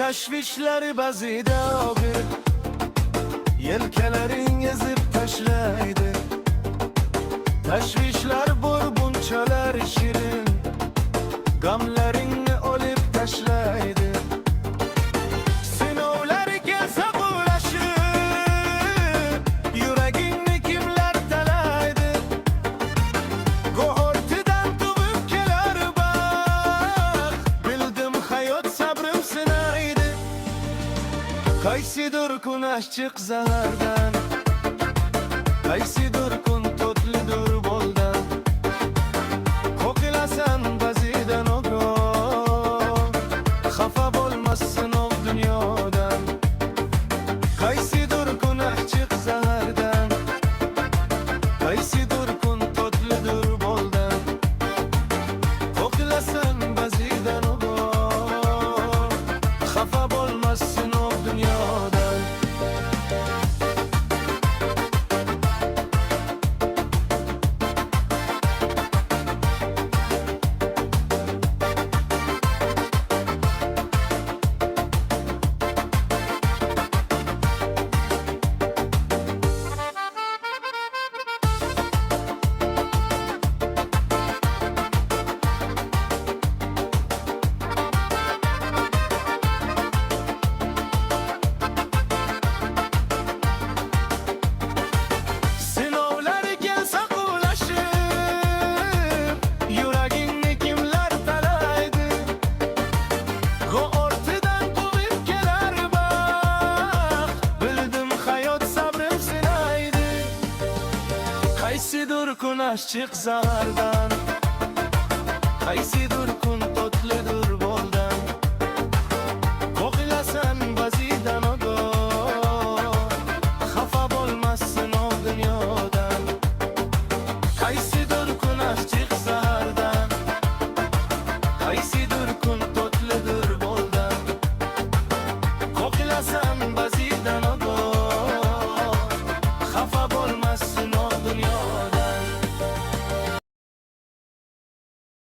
tashvishlar ba'zida og'ir, yelkalaring ezib tashlaydi. Tashvishlar bor bunchalar shirin, g'amlaringni olib tashlaydi. Sinovlarga sabırlashib, yuragingni kimlar talaydi. Go'ortidan tug'ib kelar baxt, bildim hayot sabrim sinaydi. Qaysidir kun achchiq zahardan, qaysidir kun totlidir boldan. Qo'qilasan ba'zidan ogoh, xafa bo'lmassin o dunyodan. Qaysidir kun achchiq zahardan, qaysidir kun totlidir boldan. Qo'qilasan ba'zidan ogoh, xafa bo'lmassin o dunyodan. Qaysidir kun achchiq zahardan, qaysidir